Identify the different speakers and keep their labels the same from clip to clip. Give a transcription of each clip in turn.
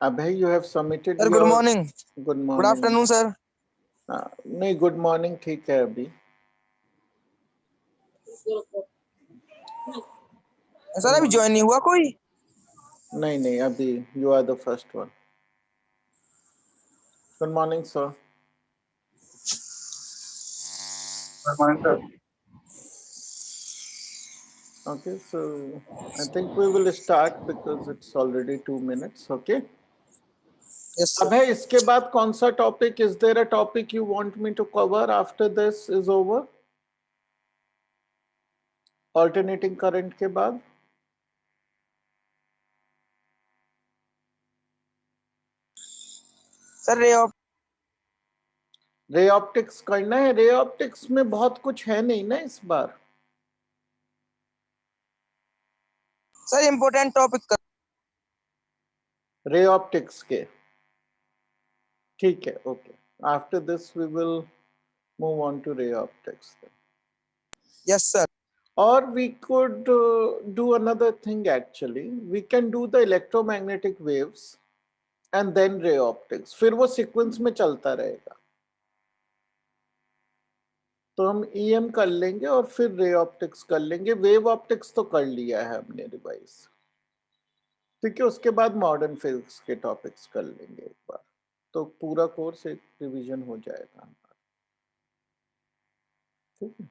Speaker 1: Abhay, you have submitted
Speaker 2: sir good
Speaker 1: your
Speaker 2: morning.
Speaker 1: good
Speaker 2: good
Speaker 1: morning.
Speaker 2: Afternoon sir.
Speaker 1: नहीं, good morning ठीक है अभी।
Speaker 2: Sir अभी join नहीं हुआ कोई?
Speaker 1: नहीं नहीं, अभी you are the first one. Good morning sir.
Speaker 3: Good morning, sir.
Speaker 1: Okay, so I think we will start because it's already 2 minutes. Okay.
Speaker 2: Yes sir.
Speaker 1: Abhay, इसके बाद कौन सा topic? Is there a topic you want me to cover after this is over? Alternating current के बाद?
Speaker 2: Sir ray of
Speaker 1: ray optics करना है। Ray optics में बहुत कुछ है नहीं ना इस बार।
Speaker 2: सर इम्पोर्टेंट टॉपिक कर।
Speaker 1: रे ऑप्टिक्स के ठीक है। Okay, after this we will move on to ray optics.
Speaker 2: Yes sir.
Speaker 1: Or we could do another thing actually. We can do the electromagnetic waves and then ray optics. फिर वो sequence में चलता रहेगा। तो हम EM कर लेंगे और फिर रे ऑप्टिक्स कर लेंगे। वेव ऑप्टिक्स तो कर लिया है हमने रिवाइज। ठीक है, उसके बाद मॉडर्न फिजिक्स के टॉपिक्स कर लेंगे एक बार, तो पूरा कोर्स एक रिवीजन हो जाएगा हमारा। ठीक है,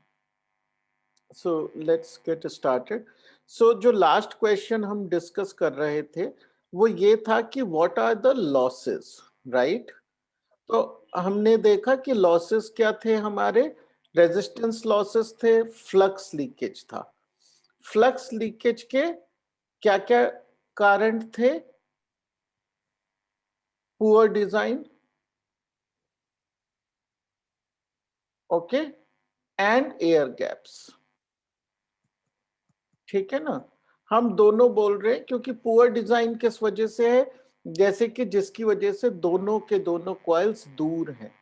Speaker 1: सो लेट्स गेट स्टार्टेड। सो जो लास्ट क्वेश्चन हम डिस्कस कर रहे थे वो ये था कि what are the losses, right? तो हमने देखा कि लॉसेस क्या थे हमारे। रेजिस्टेंस लॉसेस थे, फ्लक्स लीकेज था। फ्लक्स लीकेज के क्या क्या कारण थे? Poor design, okay, and air gaps. ठीक है ना, हम दोनों बोल रहे हैं क्योंकि पुअर डिजाइन किस वजह से है? जैसे कि जिसकी वजह से दोनों के दोनों कॉइल्स दूर हैं।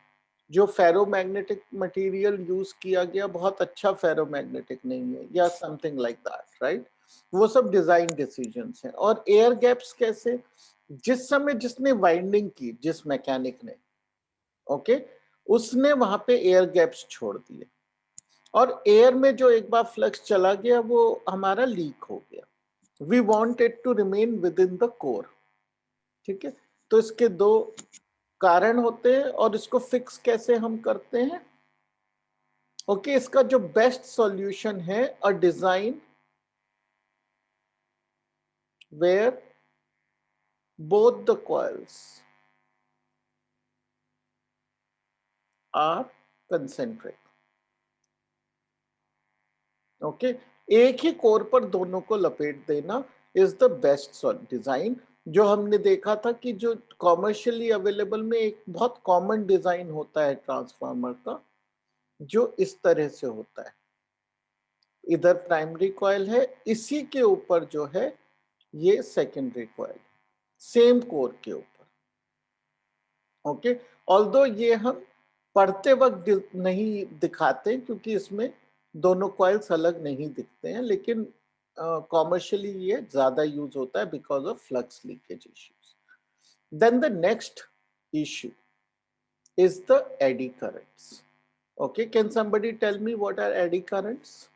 Speaker 1: जो फेरोमैग्नेटिक मटेरियल यूज किया गया बहुत अच्छा फेरोमैग्नेटिक नहीं है या समथिंग लाइक दैट, राइट? वो सब डिजाइन डिसीजंस हैं। और एयर गैप्स कैसे? जिस समय जिसने वाइंडिंग की, जिस मैकेनिक ने, ओके, उसने वहां पे एयर गैप्स छोड़ दिए और एयर में जो एक बार फ्लक्स चला गया वो हमारा लीक हो गया। We want it to remain within the core. ठीक है, तो इसके दो कारण होते हैं और इसको फिक्स कैसे हम करते हैं? ओके, इसका जो बेस्ट सॉल्यूशन है, a design where both the coils are concentric. Okay, एक ही कोर पर दोनों को लपेट देना इज द बेस्ट डिजाइन। जो हमने देखा था कि जो कॉमर्शियली अवेलेबल में एक बहुत कॉमन डिजाइन होता है ट्रांसफार्मर का, जो इस तरह से होता है। इधर प्राइमरी कॉइल है, इसी के ऊपर जो है ये सेकेंडरी कॉइल, सेम कोर के ऊपर। ओके, ऑल्दो ये हम पढ़ते वक्त नहीं दिखाते क्योंकि इसमें दोनों कॉइल्स अलग नहीं दिखते हैं, लेकिन कॉमर्शियली ये ज्यादा यूज होता है because of flux leakage issues. Then the next issue is the eddy currents. Okay, can somebody tell me what are eddy currents?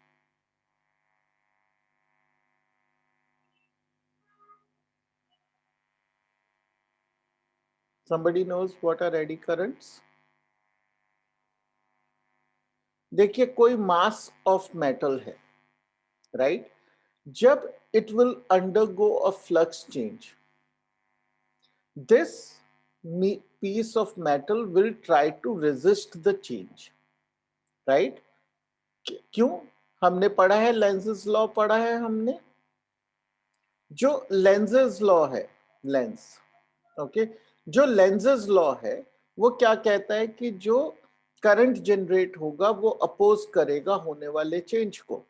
Speaker 1: Somebody knows what are eddy currents? देखिए, कोई मास ऑफ मेटल है, right? जब it will undergo a flux change, this piece of metal will try to resist the change, right? क्यों? हमने पढ़ा है, Lenz's law पढ़ा है हमने। जो लेंजेस लॉ है, लेंस, ओके, जो लेंजेस लॉ है वो क्या कहता है कि जो करंट जनरेट होगा वो अपोज करेगा होने वाले चेंज को।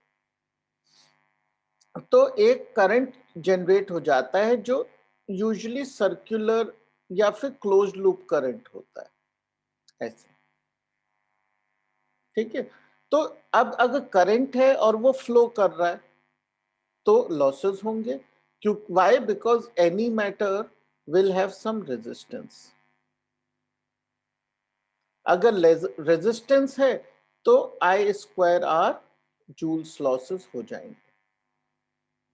Speaker 1: तो एक करंट जनरेट हो जाता है जो यूजुअली सर्कुलर या फिर क्लोज्ड लूप करंट होता है, ऐसे। ठीक है, तो अब अगर करंट है और वो फ्लो कर रहा है तो लॉसेस होंगे। क्यों? Why? Because any matter will have some resistance. अगर रेजिस्टेंस है तो I square R joules losses हो जाएंगे,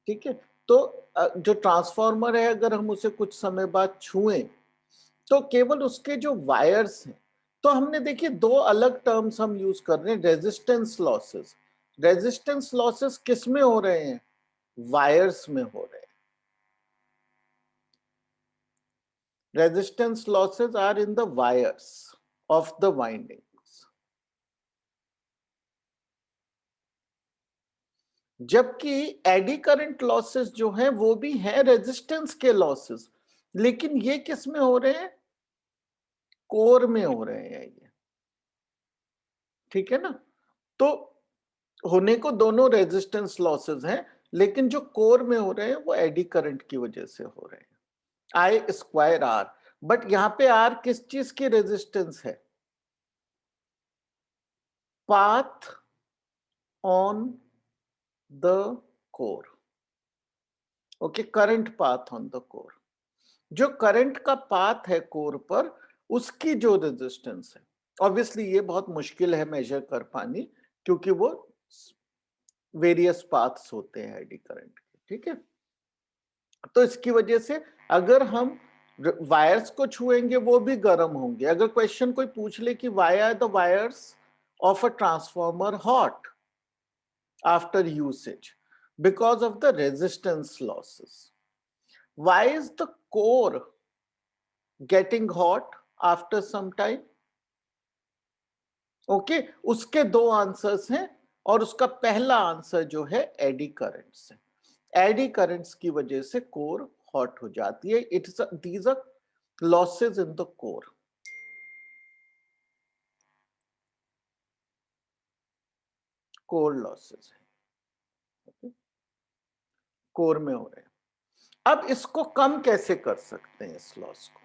Speaker 1: ठीक है। तो जो ट्रांसफार्मर है अगर हम उसे कुछ समय बाद छुएं तो केवल उसके जो वायर्स हैं, तो हमने देखिए दो अलग टर्म्स हम यूज कर रहे हैं, रेजिस्टेंस लॉसेस। रेजिस्टेंस लॉसेस किस में हो रहे हैं? वायर्स में हो रहे हैं। Resistance losses are in the wires of the windings, जबकि एडी करंट लॉसेस जो हैं वो भी हैं रेजिस्टेंस के लॉसेस, लेकिन ये किस में हो रहे हैं? कोर में हो रहे हैं ये, ठीक है ना। तो होने को दोनों रेजिस्टेंस लॉसेस हैं, लेकिन जो कोर में हो रहे हैं वो एडी करंट की वजह से हो रहे हैं, आई स्क्वायर आर। बट यहां पे आर किस चीज की रेजिस्टेंस है? Path on the core, okay, current path on the core. जो करंट का पाथ है कोर पर, उसकी जो रेजिस्टेंस है, ऑब्वियसली ये बहुत मुश्किल है मेजर कर पानी, क्योंकि वो वेरियस पाथ्स होते हैं एडी करंट के, ठीक है। तो इसकी वजह से अगर हम वायर्स को छुएंगे वो भी गर्म होंगे। अगर क्वेश्चन कोई पूछ ले कि why are the wires of a transformer hot after usage? Because of the resistance losses. Why is the core getting hot after some time? Okay, उसके दो आंसर्स हैं, और उसका पहला आंसर जो है एडी करंट्स है। एडी करंट्स की वजह से कोर हॉट हो जाती है। It's these R losses in the core. Core losses है, कोर में हो रहे हैं। अब इसको कम कैसे कर सकते हैं, इस लॉस को?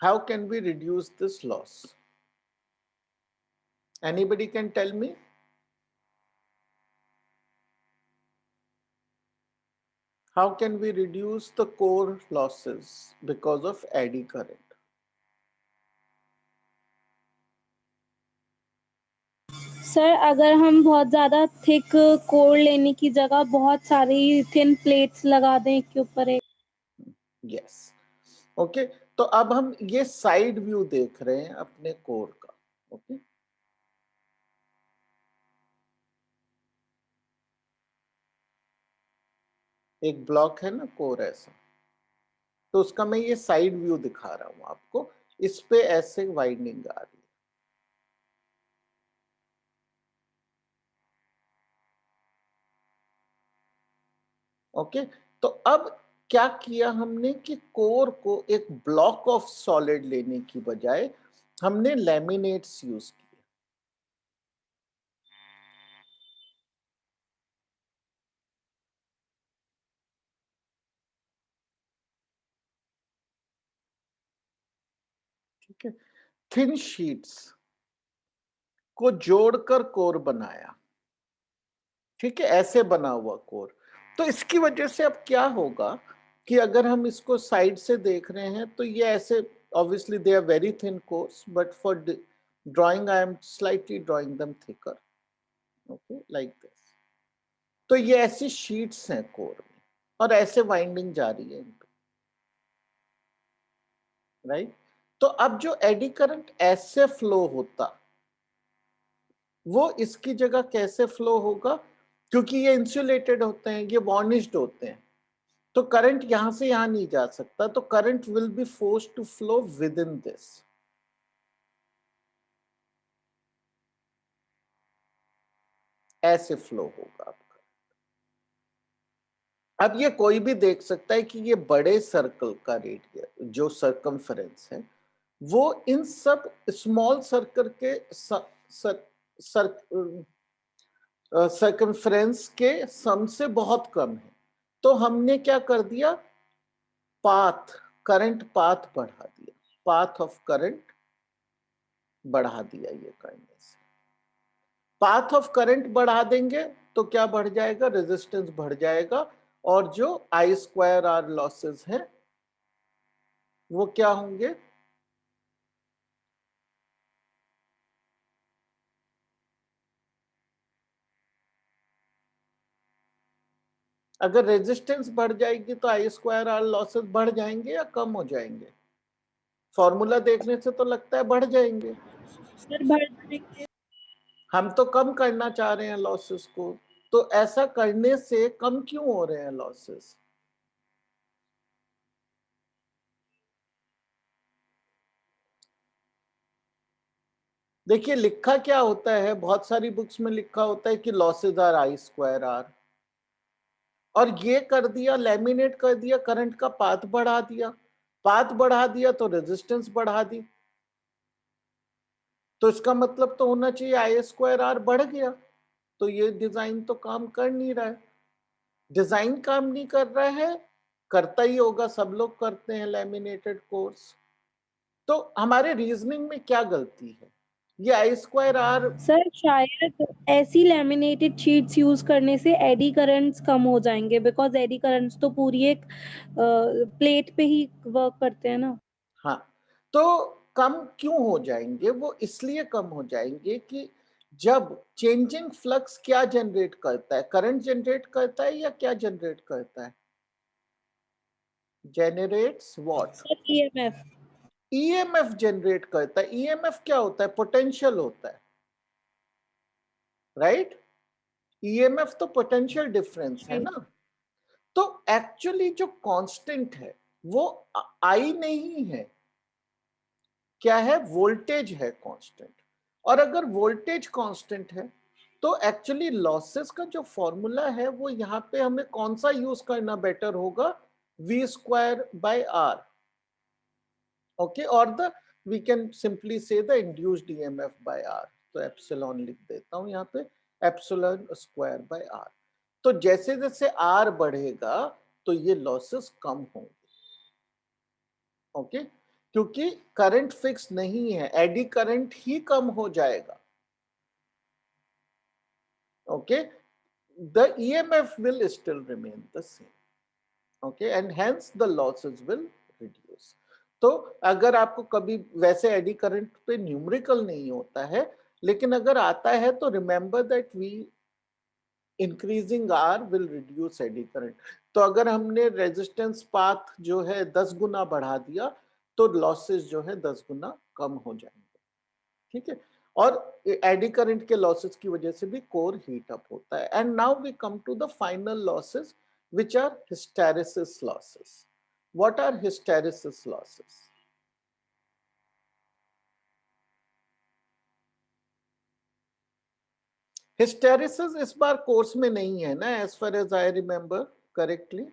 Speaker 1: How can we reduce this loss? Anybody can tell me? How can we reduce the core losses because of eddy current?
Speaker 4: Sir अगर हम बहुत ज्यादा थिक कोर लेने की जगह बहुत सारी थिन प्लेट्स लगा दें एक के ऊपर एक।
Speaker 1: Yes. ओके, तो अब हम ये साइड व्यू देख रहे हैं अपने कोर का। ओके, एक ब्लॉक है ना कोर ऐसा, तो उसका मैं ये साइड व्यू दिखा रहा हूं आपको। इस पे ऐसे वाइंडिंग आ रही है, ओके। तो अब क्या किया हमने कि कोर को एक ब्लॉक ऑफ सॉलिड लेने की बजाय हमने लैमिनेट्स यूज किए। ठीक है, थिन शीट्स को जोड़कर कोर बनाया, ठीक है, ऐसे बना हुआ कोर। तो इसकी वजह से अब क्या होगा कि अगर हम इसको साइड से देख रहे हैं तो ये ऐसे, obviously they are very thin cores, but for drawing I am slightly drawing them thicker, okay, like this. तो ये ऐसी शीट्स हैं कोर में, और ऐसे वाइंडिंग जा रही है इन पे, राइट। तो अब जो एडी करंट ऐसे फ्लो होता, वो इसकी जगह कैसे फ्लो होगा? क्योंकि ये इंसुलेटेड होते हैं, ये वार्निश्ड होते हैं, तो करंट यहां से यहां नहीं जा सकता, तो current will be force to flow within this, ऐसे फ्लो होगा आपका। अब ये कोई भी देख सकता है कि ये बड़े सर्कल का रेडियस जो सरकमफेरेंस है, वो इन सब स्मॉल सर्कल के सरकमफेरेंस के सम से बहुत कम है। तो हमने क्या कर दिया, पाथ, करंट पाथ बढ़ा दिया, पाथ ऑफ करंट बढ़ा दिया। ये करने से पाथ ऑफ करंट बढ़ा देंगे तो क्या बढ़ जाएगा? रेजिस्टेंस बढ़ जाएगा, और जो आई स्क्वायर आर लॉसेस हैं वो क्या होंगे? अगर रेजिस्टेंस बढ़ जाएगी तो आई स्क्वायर आर लॉसेस बढ़ जाएंगे या कम हो जाएंगे? फॉर्मूला देखने से तो लगता है बढ़ जाएंगे।
Speaker 4: सर बढ़ जाएंगे।
Speaker 1: हम तो कम करना चाह रहे हैं लॉसेस को, तो ऐसा करने से कम क्यों हो रहे हैं लॉसेस? देखिए लिखा क्या होता है, बहुत सारी बुक्स में लिखा होता है कि losses are I square R, और ये कर दिया, लैमिनेट कर दिया, करंट का पाथ बढ़ा दिया, पाथ बढ़ा दिया तो रेजिस्टेंस बढ़ा दी, तो इसका मतलब तो होना चाहिए आई स्क्वायर आर बढ़ गया। तो ये डिजाइन तो काम कर नहीं रहा है, डिजाइन काम नहीं कर रहा है, करता ही होगा, सब लोग करते हैं लैमिनेटेड कोर्स। तो हमारे रीजनिंग में क्या गलती है? ये आई स्क्वायर आर,
Speaker 4: सर शायद ऐसी लैमिनेटेड शीट्स यूज करने से एडी करंट्स कम हो जाएंगे, बिकॉज एडी करंट्स तो पूरी एक प्लेट पे ही वर्क करते हैं ना।
Speaker 1: हाँ, तो कम क्यों हो जाएंगे? वो इसलिए कम हो जाएंगे कि जब चेंजिंग फ्लक्स क्या जनरेट करता है, करंट जनरेट करता है या क्या जनरेट करता है? Generates what?
Speaker 4: Sir EMF.
Speaker 1: EMF generate करता है। ईएमएफ क्या होता है? पोटेंशियल होता है, राइट? ईएमएफ तो पोटेंशियल डिफरेंस है ना। तो एक्चुअली जो कांस्टेंट है वो आई नहीं है, क्या है? वोल्टेज है कांस्टेंट। और अगर वोल्टेज कांस्टेंट है तो एक्चुअली लॉसेस का जो फॉर्मूला है वो यहाँ पे हमें कौन सा यूज करना बेटर होगा? V square by R, okay, और the V can simply say the induced EMF by R. तो एप्सिलॉन लिख देता हूं यहाँ पे, एप्सिलॉन स्क्वायर बाय आर। तो जैसे जैसे आर बढ़ेगा तो ये लॉसेस कम होंगे, ओके, क्योंकि करंट फिक्स नहीं है, एडी करंट ही कम हो जाएगा, okay, the EMF will still remain the same, okay, and hence the losses will reduce. तो अगर आपको कभी, वैसे एडी करंट पे न्यूमेरिकल नहीं होता है, लेकिन अगर आता है तो remember that we increasing R will reduce eddy current. तो अगर हमने रेजिस्टेंस पाथ जो है 10 गुना बढ़ा दिया तो लॉसेस जो है 10 गुना कम हो जाएंगे, ठीक है। और एडी करंट के लॉसेस की वजह से भी कोर हीट अप होता है। And now we come to the final losses which are hysteresis losses. What are hysteresis losses? Hysteresis इस बार कोर्स में नहीं है ना, as far as I remember correctly.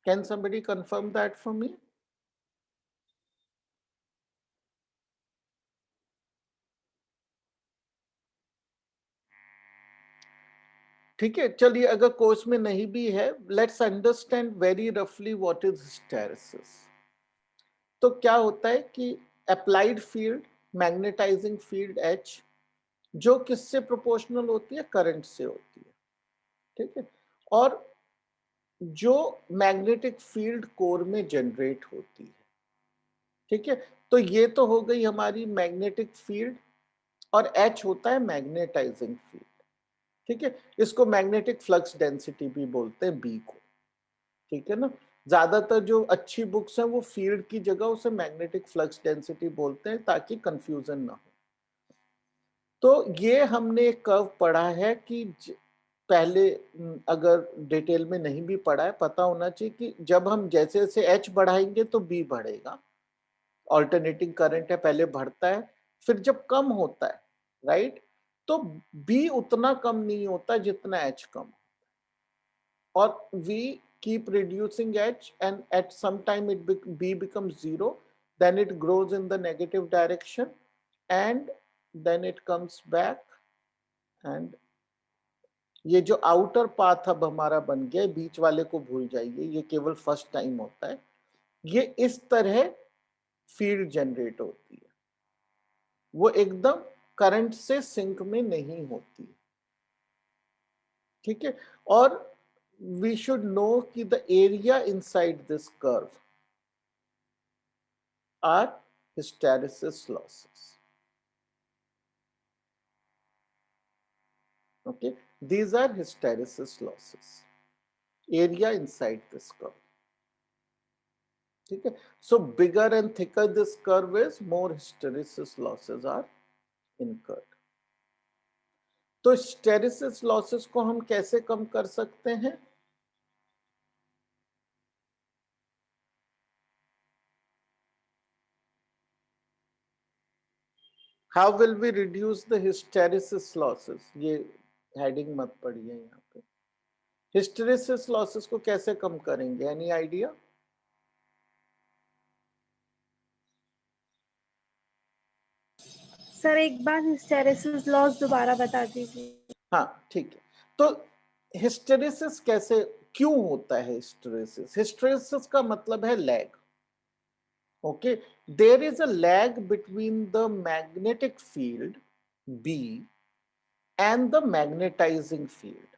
Speaker 1: Can somebody confirm that for me? ठीक है, चलिए, अगर कोर्स में नहीं भी है, लेट्स अंडरस्टैंड वेरी रफली व्हाट इज हिस्टेरेसिस। तो क्या होता है कि applied field, magnetising field H, जो किससे प्रोपोर्शनल होती है? करंट से होती है, ठीक है। और जो मैग्नेटिक फील्ड कोर में जनरेट होती है, ठीक है। तो ये तो हो गई हमारी मैग्नेटिक फील्ड, और H होता है मैग्नेटाइजिंग फील्ड, ठीक है। इसको मैग्नेटिक फ्लक्स डेंसिटी भी बोलते हैं, B को, ठीक है ना। ज्यादातर जो अच्छी बुक्स हैं वो फील्ड की जगह उसे मैग्नेटिक फ्लक्स डेंसिटी बोलते हैं ताकि कंफ्यूजन ना हो। तो ये हमने एक कर्व पढ़ा है कि पहले, अगर डिटेल में नहीं भी पढ़ा है, पता होना चाहिए कि जब हम जैसे जैसे H बढ़ाएंगे तो B बढ़ेगा। ऑल्टरनेटिंग करंट है, पहले बढ़ता है, फिर जब कम होता है, राइट, तो B उतना कम नहीं होता जितना H कम, और we keep reducing H, and at some time B becomes 0, then it grows in the negative direction, and then it comes back, and ये जो आउटर पाथ अब हमारा बन गया, बीच वाले को भूल जाइए, ये केवल फर्स्ट टाइम होता है। ये इस तरह फील्ड जनरेट होती है, वो एकदम करंट से सिंक में नहीं होती। ठीक है, और वी शुड नो कि the area inside this curve are hysteresis losses. Okay, these are hysteresis losses, area inside this curve. ठीक है, so bigger and thicker this curve is, more hysteresis losses are incurred. तो hysteresis losses को हम कैसे कम कर सकते हैं? How will we reduce the hysteresis losses? ये हेडिंग मत पढ़िए यहाँ पे। hysteresis losses को कैसे कम करेंगे? Any idea?
Speaker 4: सर एक बार हिस्टेरेसिस लॉस दोबारा बता दीजिए।
Speaker 1: हाँ ठीक है, तो हिस्टेरेसिस कैसे क्यों होता है? हिस्टेरेसिस, हिस्टेरेसिस का मतलब है lag. Okay, there is a lag between the magnetic field B and the magnetising field.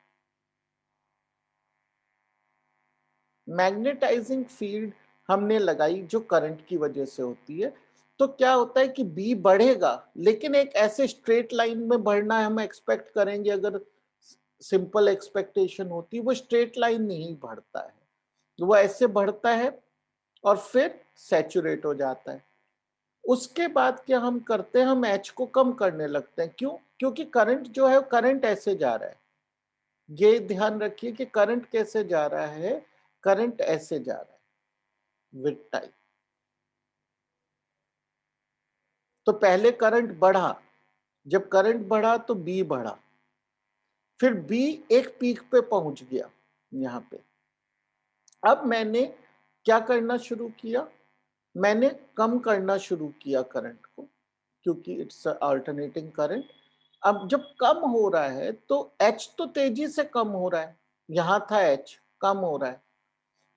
Speaker 1: Magnetising field हमने लगाई जो करंट की वजह से होती है, तो क्या होता है कि बी बढ़ेगा, लेकिन एक ऐसे स्ट्रेट लाइन में बढ़ना हम एक्सपेक्ट करेंगे, अगर सिंपल एक्सपेक्टेशन होती, वो स्ट्रेट लाइन नहीं बढ़ता है, वो ऐसे बढ़ता है और फिर सैचुरेट हो जाता है। उसके बाद क्या हम करते हैं, हम एच को कम करने लगते हैं। क्यों? क्योंकि करंट जो है करंट ऐसे जा रहा है, ये ध्यान रखिए कि करंट कैसे जा रहा है, करंट ऐसे जा रहा है विद टाइम। तो पहले करंट बढ़ा, जब करंट बढ़ा तो बी बढ़ा, फिर बी एक पीक पे पहुंच गया यहां पे। अब मैंने क्या करना शुरू किया, मैंने कम करना शुरू किया करंट को, क्योंकि इट्स अल्टरनेटिंग करंट। अब जब कम हो रहा है तो एच तो तेजी से कम हो रहा है, यहां था एच कम हो रहा है,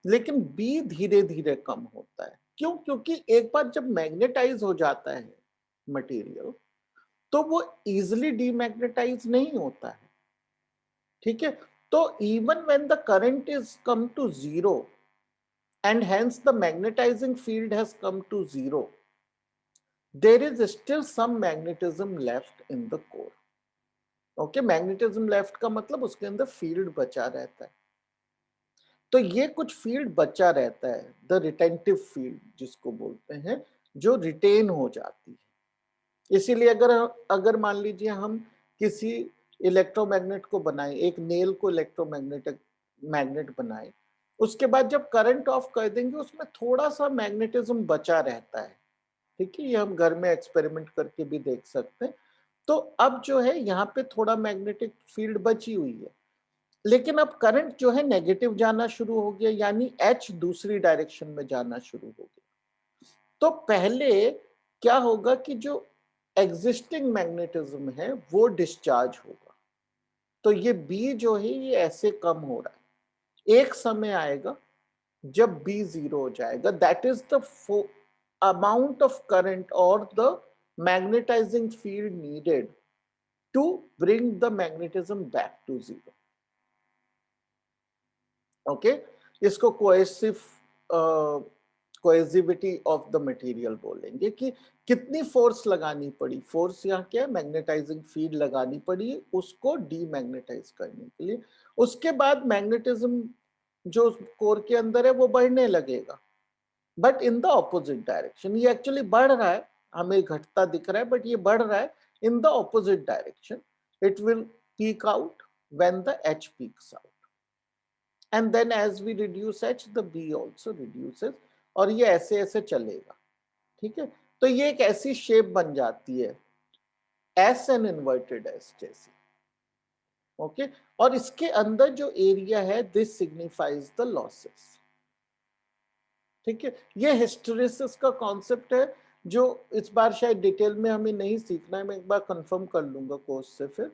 Speaker 1: लेकिन बी धीरे धीरे कम होता है। क्यों? क्योंकि एक बार जब मैग्नेटाइज हो जाता है मटेरियल, तो वो इजिली डीमैग्नेटाइज नहीं होता है। ठीक है, तो even when the current is come to zero and hence the magnetizing field has come to zero, there is still some magnetism left in the core. Okay, magnetism left का मतलब उसके अंदर फील्ड बचा रहता है। तो ये कुछ फील्ड बचा रहता है, द रिटेंटिव फील्ड जिसको बोलते हैं, जो रिटेन हो जाती है। इसीलिए अगर अगर मान लीजिए हम किसी इलेक्ट्रोमैग्नेट को बनाए, एक नेल को इलेक्ट्रोमैग्नेटिक मैग्नेट बनाए, उसके बाद जब करंट ऑफ कर देंगे उसमें थोड़ा सा मैग्नेटिज्म बचा रहता है। ठीक है, ये हम घर में एक्सपेरिमेंट करके भी देख सकते हैं। तो अब जो है यहाँ पे थोड़ा मैग्नेटिक फील्ड बची हुई है, लेकिन अब करंट जो है नेगेटिव जाना शुरू हो गया, यानी एच दूसरी डायरेक्शन में जाना शुरू हो गया। तो पहले क्या होगा कि जो एग्जिस्टिंग मैग्नेटिज्म है वो डिस्चार्ज होगा, तो ये बी जो है ये ऐसे कम हो रहा है। एक समय आएगा जब बी जीरो हो जाएगा, that is the amount of current or the magnetizing field needed to bring the magnetism back to zero. Okay, इसको कोएसिविटी ऑफ द मटेरियल बोलेंगे, कि कितनी फोर्स लगानी पड़ी। फोर्स यहाँ क्या है, मैग्नेटाइजिंग फील्ड लगानी पड़ी उसको डीमैग्नेटाइज करने के लिए। उसके बाद मैग्नेटिज्म जो कोर के अंदर है वो बढ़ने लगेगा, but in the opposite direction. ये एक्चुअली बढ़ रहा है, हमें घटता दिख रहा है, बट ये बढ़ रहा है in the opposite direction. It will peak out when the H peaks out, and then as we reduce H the B also reduces, और ये ऐसे ऐसे चलेगा। ठीक है, तो ये एक ऐसी शेप बन जाती है एस एन इन्वर्टेड एस जैसी। ओके, और इसके अंदर जो एरिया है दिस सिग्निफाइज द लॉसेस। ठीक है, ये हिस्टेरेसिस का कॉन्सेप्ट है जो इस बार शायद डिटेल में हमें नहीं सीखना है, मैं एक बार कंफर्म कर लूंगा कोर्स से। फिर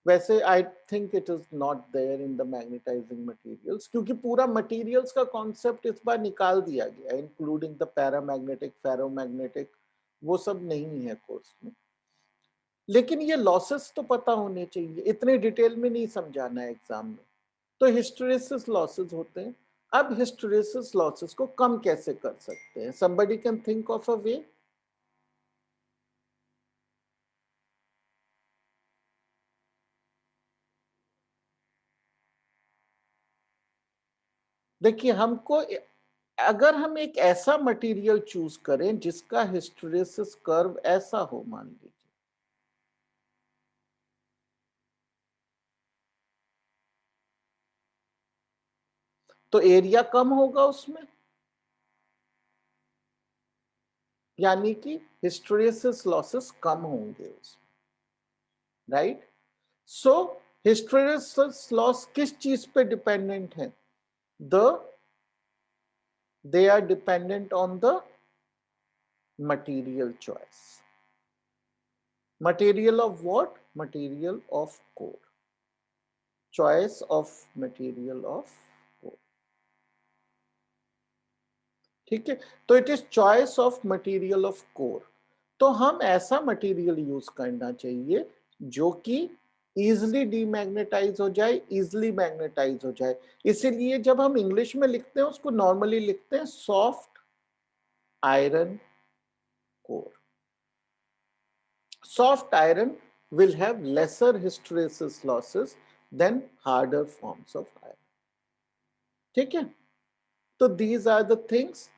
Speaker 1: वैसे I think it is not there in the magnetising materials, क्योंकि पूरा मटेरियल्स का कॉन्सेप्ट इस बार निकाल दिया गया, इंक्लूडिंग द पैरामैग्नेटिक, फेरोमैग्नेटिक, वो सब नहीं है कोर्स में। लेकिन ये लॉसेस तो पता होने चाहिए, इतने डिटेल में नहीं समझाना है एग्जाम में। तो हिस्टेरेसिस लॉसेस होते हैं। अब हिस्टेरेसिस लॉसेस को कम कैसे कर सकते हैं? somebody can think of a way? देखिए, हमको अगर हम एक ऐसा मटेरियल चूज करें जिसका हिस्टेरेसिस कर्व ऐसा हो, मान लीजिए, तो एरिया कम होगा उसमें, यानी कि हिस्टेरेसिस लॉसेस कम होंगे उसमें, राइट? सो हिस्टेरेसिस लॉस किस चीज पे डिपेंडेंट है? they are dependent on the material choice. Material of what? Material of core. Choice of material of core. ठीक है, तो it is choice of material of core. तो हम ऐसा मटेरियल यूज करना चाहिए जो कि इजिली डीमैग्नेटाइज हो जाए, इजिली मैग्नेटाइज हो जाए। इसीलिए जब हम इंग्लिश में लिखते हैं उसको नॉर्मली लिखते हैं soft iron core. Soft iron will have lesser hysteresis losses than harder forms of iron. ठीक है, तो these are the things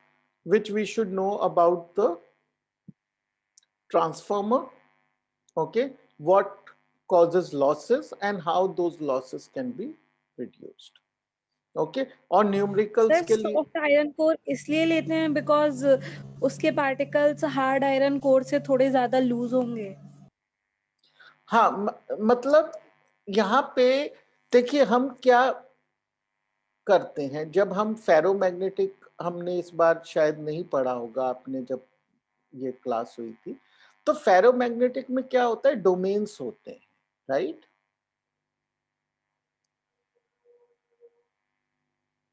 Speaker 1: which we should know about the transformer. Okay, what causes losses and how those losses can be reduced. Okay, और numericals
Speaker 4: sir
Speaker 1: के लिए
Speaker 4: soft iron core इसलिए लेते हैं because उसके पार्टिकल्स हार्ड आयरन कोर से थोड़े ज्यादा लूज होंगे।
Speaker 1: हाँ, मतलब यहाँ पे देखिए हम क्या करते हैं, जब हम फेरोमैग्नेटिक, हमने इस बार शायद नहीं पढ़ा होगा आपने जब ये क्लास हुई थी, तो फेरोमैग्नेटिक में क्या होता है, डोमेन्स होते हैं, right?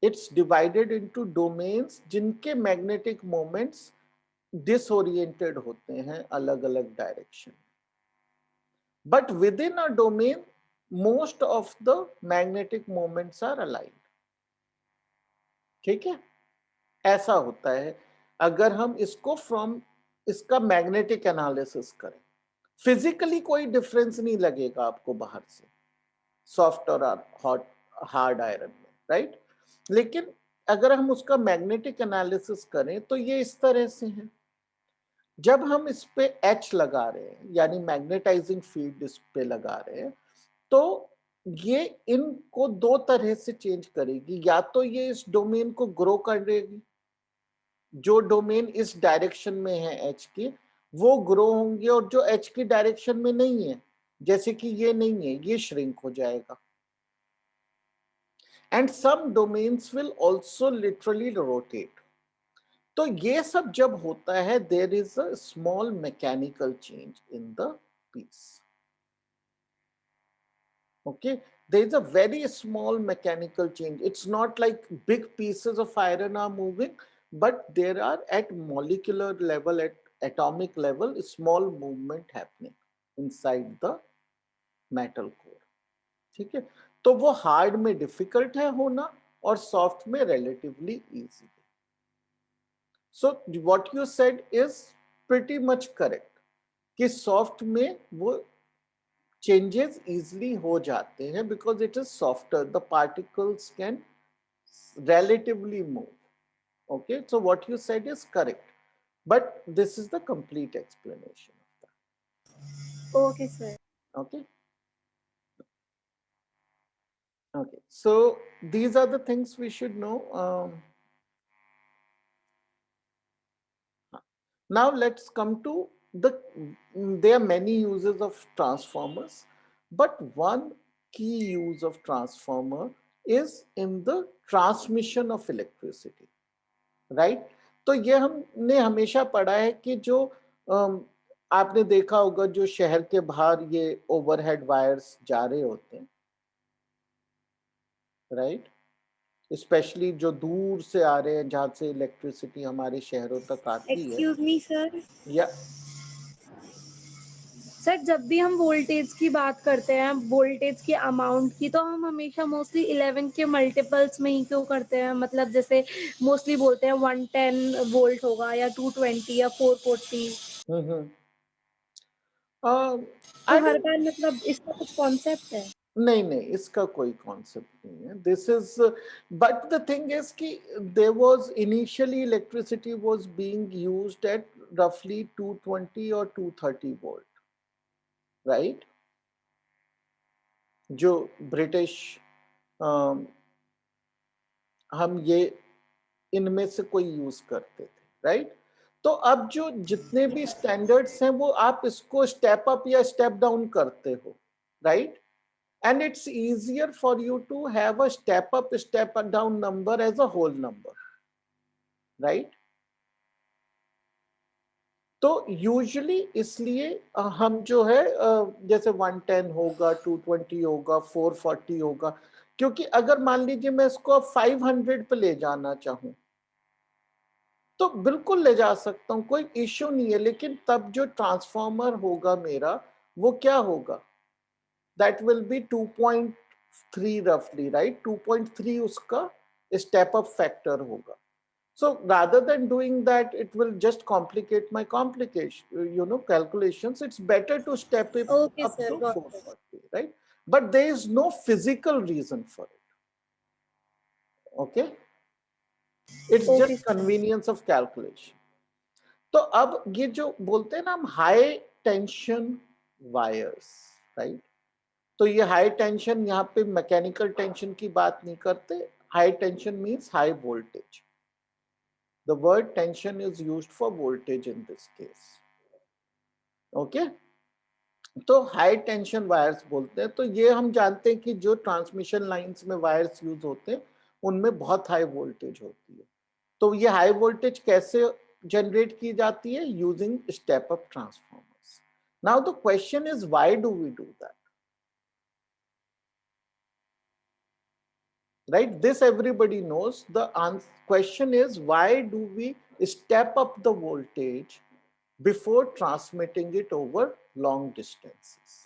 Speaker 1: It's divided into domains जिनके मैग्नेटिक मोमेंट्स डिसओरिएंटेड होते हैं अलग अलग direction, but within a domain most of the magnetic moments are aligned. ठीक है, ऐसा होता है अगर हम इसको फ्रॉम इसका मैग्नेटिक एनालिसिस करें। फिजिकली कोई डिफरेंस नहीं लगेगा आपको बाहर से सॉफ्ट और हॉट हार्ड आयरन में, राइट? लेकिन अगर हम उसका मैग्नेटिक एनालिसिस करें तो ये इस तरह से है। जब हम इस पे H लगा रहे हैं, यानी मैग्नेटाइजिंग फील्ड इस पे लगा रहे हैं, तो ये इनको दो तरह से चेंज करेगी। या तो ये इस डोमेन को ग्रो करेगी, जो डोमेन इस डायरेक्शन में है एच की, वो ग्रो होंगे, और जो एच की डायरेक्शन में नहीं है, जैसे कि ये नहीं है, ये श्रिंक हो जाएगा। And some domains will also literally rotate. तो ये सब जब होता है, there is a small mechanical change in the piece. Okay, there is a very small mechanical change. It's not like big pieces of iron are moving, but there are at molecular level, at atomic level, small movement happening inside the metal core. ठीक है, तो वो hard में difficult है होना और soft में relatively easy. So what you said is pretty much correct कि सॉफ्ट में वो changes easily हो जाते हैं because it is softer, the particles can relatively move. Okay, so what you said is correct, but this is the complete explanation of that.
Speaker 4: Okay sir.
Speaker 1: Okay, okay, so these are the things we should know. Now let's come to there are many uses of transformers, but one key use of transformer is in the transmission of electricity, right? तो ये हमने हमेशा पढ़ा है कि जो आपने देखा होगा जो शहर के बाहर ये ओवरहेड वायर्स जा रहे होते हैं, राइट? स्पेशली जो दूर से आ रहे हैं, जहाँ से इलेक्ट्रिसिटी हमारे शहरों तक आती है,
Speaker 4: एक्सक्यूज मी सर।
Speaker 1: या
Speaker 4: सर जब भी हम वोल्टेज की बात करते हैं, वोल्टेज की अमाउंट की, तो हम हमेशा मोस्टली 11 के मल्टीपल्स में ही क्यों करते हैं? मतलब जैसे मोस्टली बोलते हैं 110 वोल्ट होगा या 220 या 440।
Speaker 1: हम्म।
Speaker 4: तो
Speaker 1: आई
Speaker 4: हर
Speaker 1: डोंट,
Speaker 4: बार मतलब इसका कुछ कॉन्सेप्ट है?
Speaker 1: नहीं नहीं, इसका कोई कॉन्सेप्ट नहीं है। This is, but the thing is कि there was initially electricity was being used at रफली 220 और 230 वोल्ट, राइट? जो ब्रिटिश, हम ये इनमें से कोई यूज करते थे, राइट? तो अब जो जितने भी स्टैंडर्ड्स हैं वो आप इसको स्टेप अप या स्टेप डाउन करते हो, right? And it's easier for you to have a step up, step down number as a whole number, right? तो यूजुअली इसलिए हम जो है जैसे 110 होगा, 220 होगा, 440 होगा, क्योंकि अगर मान लीजिए मैं इसको अब 500 पे ले जाना चाहूं तो बिल्कुल ले जा सकता हूं, कोई इश्यू नहीं है। लेकिन तब जो ट्रांसफॉर्मर होगा मेरा, वो क्या होगा? दैट विल बी 2.3 रफली, राइट? 2.3 उसका स्टेप अप फैक्टर होगा। So rather than doing that, it will just complicate my complication, calculations. It's better to step it
Speaker 4: okay
Speaker 1: up
Speaker 4: sir,
Speaker 1: to
Speaker 4: got it.
Speaker 1: 440, right? But there is no physical reason for it. Okay, it's
Speaker 4: okay
Speaker 1: just
Speaker 4: sir.
Speaker 1: convenience of calculation. तो अब ये जो बोलते हैं ना हम high tension wires, right? तो ये हाई टेंशन, यहाँ पे मैकेनिकल टेंशन की बात नहीं करते। High tension means high voltage. The word tension is used for voltage in this case. Okay? तो हाई टेंशन वायर्स बोलते हैं। तो ये हम जानते हैं कि जो ट्रांसमिशन लाइंस में वायर्स यूज होते हैं उनमें बहुत हाई वोल्टेज होती है। तो ये हाई वोल्टेज कैसे जनरेट की जाती है? Using step up transformers. Now the question is why do we do that? Right, this everybody knows. The question is, why do we step up the voltage before transmitting it over long distances?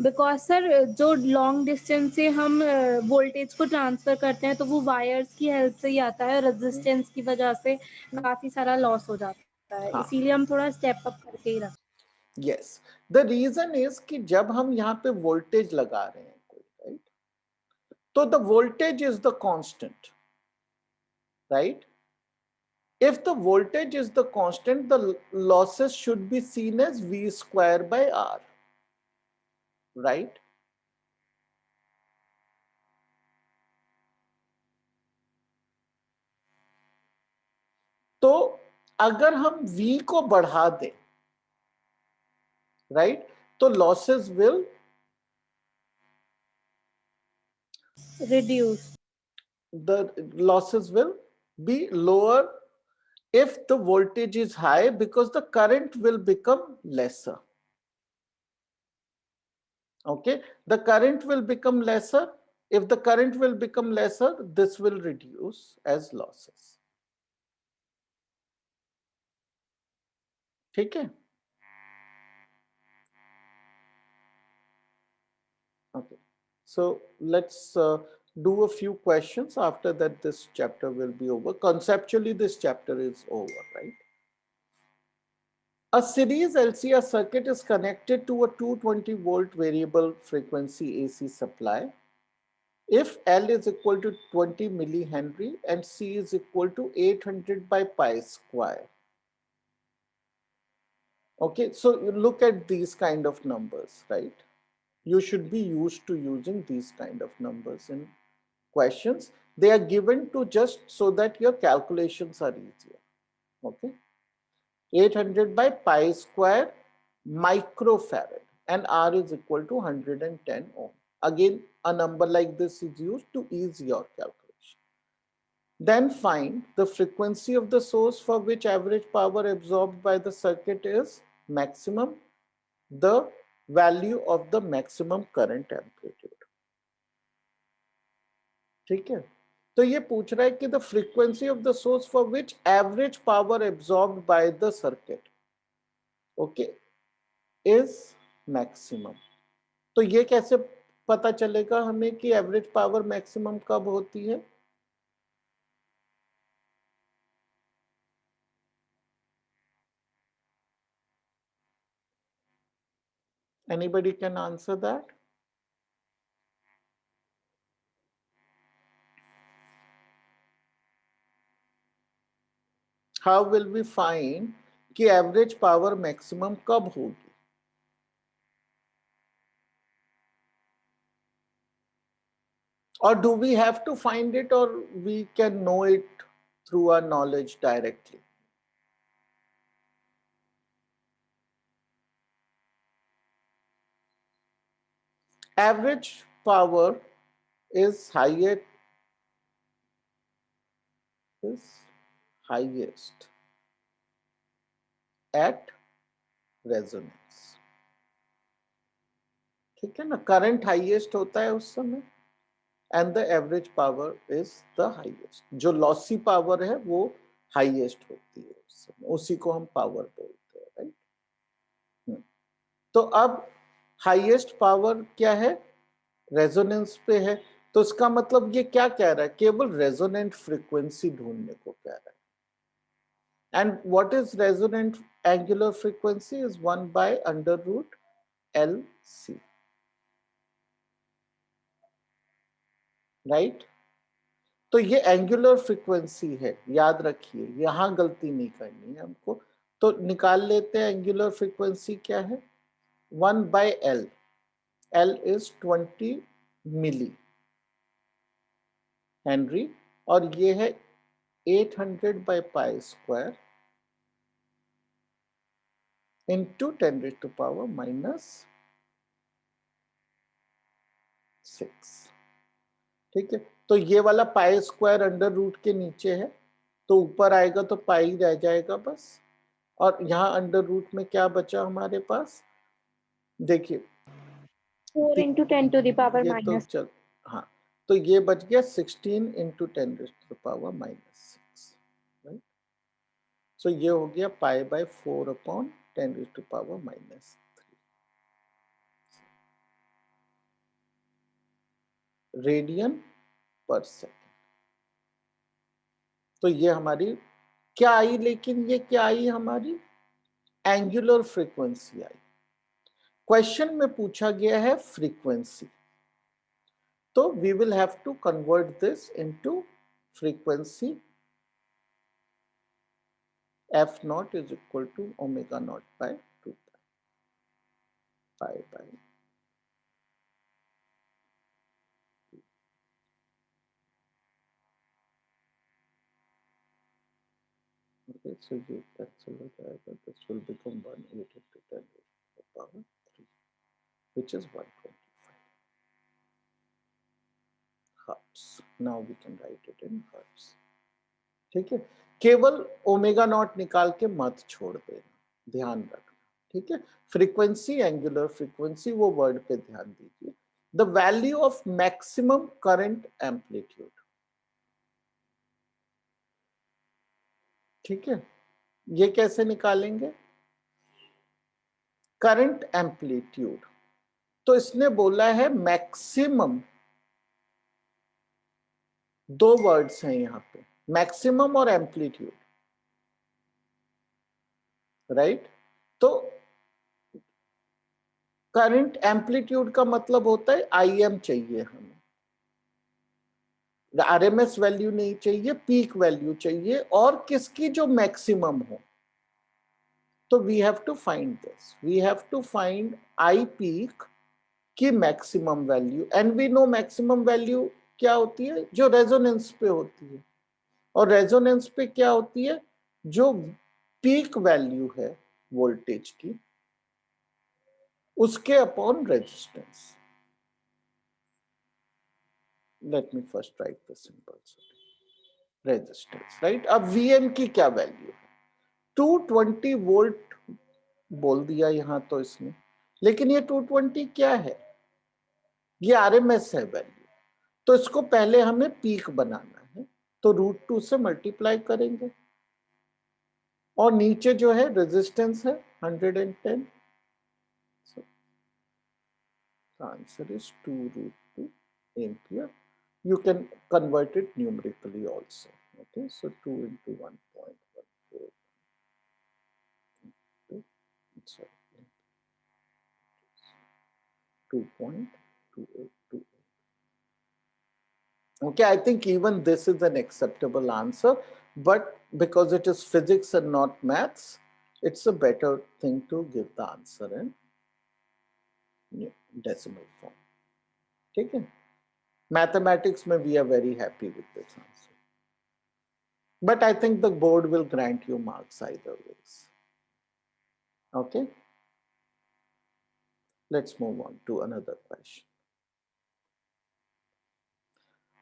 Speaker 4: Because sir जो long distance से हम voltage को transfer करते हैं तो वो wires की help से ही आता है, रेजिस्टेंस की वजह से काफी सारा लॉस हो जाता है,
Speaker 1: हाँ,
Speaker 4: इसीलिए हम थोड़ा स्टेप अप करके ही रखते
Speaker 1: yes, the reason is कि जब हम यहाँ पे वोल्टेज लगा रहे हैं कोई, राइट? तो the voltage is the constant, right? If the voltage is the constant, the losses should be seen as V square by R, right? तो अगर हम V को बढ़ा दें, राइट, तो losses will
Speaker 4: हैं। Reduce.
Speaker 1: be lower if the voltage is high, because the current will become lesser. Okay, the current will become lesser. If the current will become lesser, this will reduce as losses. ठीक है? Okay, so let's do a few questions. After that, this chapter will be over. Conceptually, this chapter is over, right? A series LCR circuit is connected to a 220 volt variable frequency AC supply. If L is equal to 20 millihenry and C is equal to 800 by pi square. Okay, so you look at these kind of numbers, right? You should be used to using these kind of numbers in questions. They are given to just so that your calculations are easier. Okay, 800 by pi square microfarad, and R is equal to 110 ohm. Again, a number like this is used to ease your calculation. Then find the frequency of the source for which average power absorbed by the circuit is maximum, the value of the maximum current amplitude. ठीक है? तो ये पूछ रहा है कि the frequency of the source for which average power absorbed by the circuit okay is maximum. तो ये कैसे पता चलेगा हमें कि एवरेज पावर मैक्सिमम कब होती है? Anybody can answer that? How will we find कि एवरेज पावर मैक्सिमम कब होगी? Or do we have to find it, or we can know it through our knowledge directly? Average power is highest at resonance. ठीक है ना, current highest होता है उस समय and the average power is the highest. जो lossy power है वो हाईएस्ट होती है उस समय, उसी को हम पावर बोलते हैं, राइट। तो अब हाईएस्ट पावर क्या है? रेजोनेंस पे है। तो इसका मतलब ये क्या कह रहा है? केवल रेजोनेंट फ्रीक्वेंसी ढूंढने को कह रहा है। And what is resonant angular frequency? Is 1/√LC, right. तो ये एंगुलर फ्रीक्वेंसी है, याद रखिए, यहां गलती नहीं करनी है हमको। तो निकाल लेते हैं एंगुलर फ्रीक्वेंसी क्या है? 1/L। L is 20 milli henry और ये है 800/π² into 10⁻⁻⁶। ठीक है, तो ये वाला π² अंडर रूट के नीचे है, तो ऊपर आएगा तो पाई रह जाएगा बस। और यहाँ अंडर रूट में क्या बचा हमारे पास? देखिए
Speaker 4: 4 into 10 to the power
Speaker 1: ये तो
Speaker 4: minus।
Speaker 1: चल, हाँ, तो ये बच गया 16 into 10⁻⁻⁶, राइट। सो ये हो गया π/4/10⁻⁻3 रेडियन पर सेकेंड। तो ये हमारी क्या आई? लेकिन ये क्या आई? हमारी एंगुलर फ्रीक्वेंसी आई। क्वेश्चन में पूछा गया है फ्रीक्वेंसी, तो we will have to convert this into frequency. f0 is equal to ω0/2 π/. Okay, so ये कैंसिल हो जाएगा, this will become 1/8 into 10⁻⁻3, which is 125 hertz. Now we can write it in hertz. ठीक है, केवल ω0 निकाल के मत छोड़ देना, ध्यान रखना। ठीक है, फ्रीक्वेंसी, एंगुलर फ्रीक्वेंसी, वो वर्ड पे ध्यान दीजिए। The value of maximum current amplitude. ठीक है, ये कैसे निकालेंगे? करंट एम्पलीट्यूड, तो इसने बोला है मैक्सिमम, दो वर्ड्स हैं यहां पे, मैक्सिमम और एम्पलीट्यूड, राइट। तो करंट एम्पलीट्यूड का मतलब होता है IM चाहिए हमें, RMS वैल्यू नहीं चाहिए, पीक वैल्यू चाहिए, और किसकी? जो मैक्सिमम हो। तो we have to find this, we have to find I peak की maximum value, and we know maximum value क्या होती है? जो रेजोनेंस पे होती है। और रेजोनेंस पे क्या होती है? जो पीक वैल्यू है वोल्टेज की, उसके upon resistance. Let me first right the symbols. Resistance, right. अब Vn की क्या वैल्यू है? 220 वोल्ट बोल दिया यहां तो इसने, लेकिन ये 220 क्या है? ये RMS है वैल्यू, तो इसको पहले हमें पीक बनाना है। तो √2 से मल्टीप्लाई करेंगे और नीचे जो है रेजिस्टेंस है 110. So the answer is 2√2 ampere. You can convert it numerically also. Okay, so 2 into 1.14. Sorry, 2.2828. Okay, I think even this is an acceptable answer, but because it is physics and not maths, it's a better thing to give the answer in decimal form. ठीक है? Mathematics में we are very happy with this answer. But I think the board will grant you marks either ways. Okay? Let's move on to another question.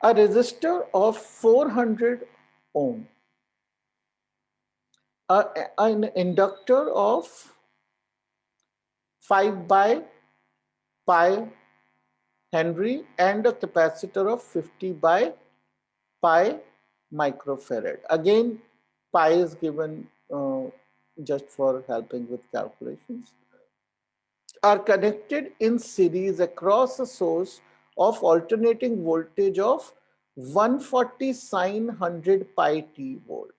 Speaker 1: A resistor of 400 ohm, an inductor of 5 by pi Henry and a capacitor of 50 by pi microfarad. Again, pi is given just for helping with calculations. Are connected in series across a source of alternating voltage of 140 sin 100 pi t volt.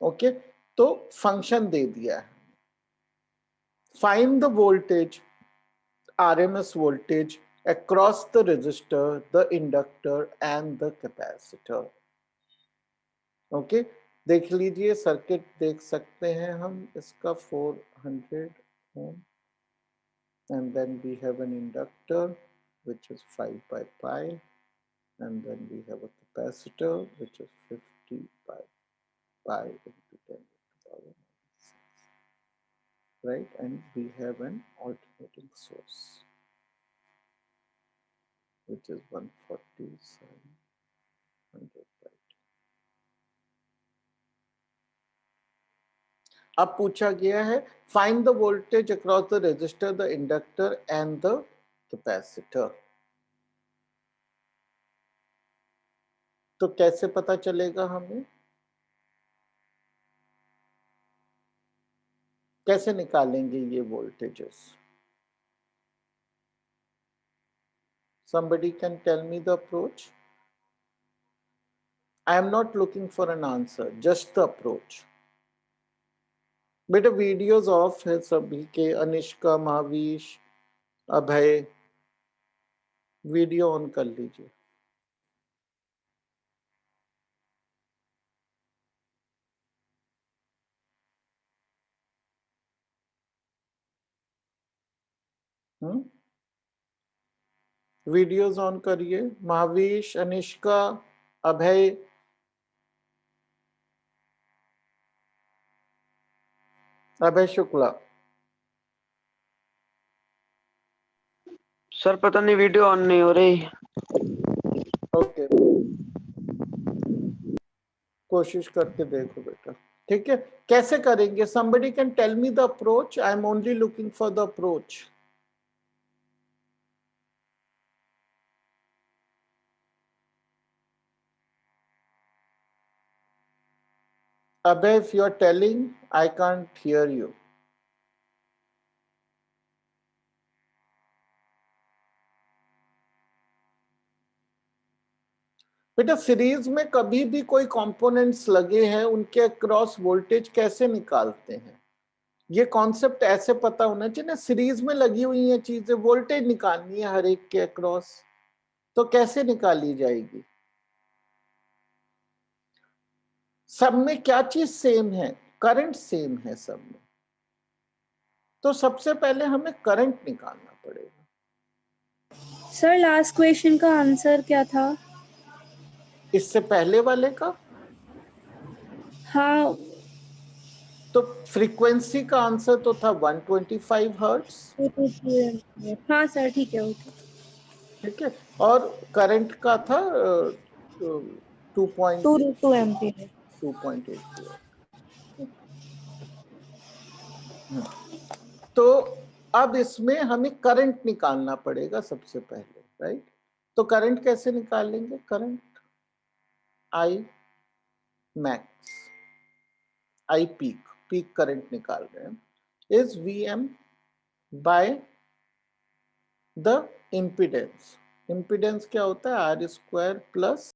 Speaker 1: Okay, तो function दे दिया है. Find the voltage, RMS voltage across the resistor, the inductor and the capacitor. Okay, देख लीजिए circuit देख सकते हैं हम इसका 400 ohm. And then we have an inductor which is 5 by pi, and then we have a capacitor which is 50 by pi into 10 to the power minus 6, right? And we have an alternating source which is 140 sin 100 pi. अब पूछा गया है find the voltage across the resistor, the inductor and the capacitor. तो कैसे पता चलेगा हमें? कैसे निकालेंगे ये voltages? Somebody can tell me the approach? I am not looking for an answer, just the approach. बेटा वीडियोस ऑफ है सभी के, अनिष्का, महावीश, अभय, वीडियो ऑन कर लीजिए. वीडियोस ऑन करिए. महावीश, अनिष्का, अभय. अभय शुक्ला.
Speaker 5: सर पता नहीं वीडियो ऑन नहीं हो रही.
Speaker 1: ओके, कोशिश करके देखो बेटा. ठीक है, कैसे करेंगे? somebody can tell me the approach. I am only looking for the approach. Abhay, if you are telling, I can't hear you. बेटा सीरीज में कभी भी कोई कंपोनेंट्स लगे हैं, उनके अक्रॉस वोल्टेज कैसे निकालते हैं? ये कॉन्सेप्ट ऐसे पता होना चाहिए ना. सीरीज में लगी हुई है चीजें, वोल्टेज निकालनी है हर एक के अक्रॉस, तो कैसे निकाली जाएगी? सब में क्या चीज सेम है? करंट सेम है सब में. तो सबसे पहले हमें करंट निकालना पड़ेगा.
Speaker 4: सर लास्ट क्वेश्चन का आंसर क्या था?
Speaker 1: इससे पहले वाले का?
Speaker 4: हाँ.
Speaker 1: तो फ्रीक्वेंसी का आंसर तो था 125 हर्ट्ज.
Speaker 4: हाँ सर, ठीक है, ओके.
Speaker 1: ठीक है, और करंट का था
Speaker 4: 2 एम्पीयर.
Speaker 1: 2.8. तो अब इसमें हमें करंट निकालना पड़ेगा सबसे पहले, राइट? तो करंट कैसे निकालेंगे? Current I max I peak current निकाल रहे हैं, is Vm by the impedance. Impedance क्या होता है? R² plus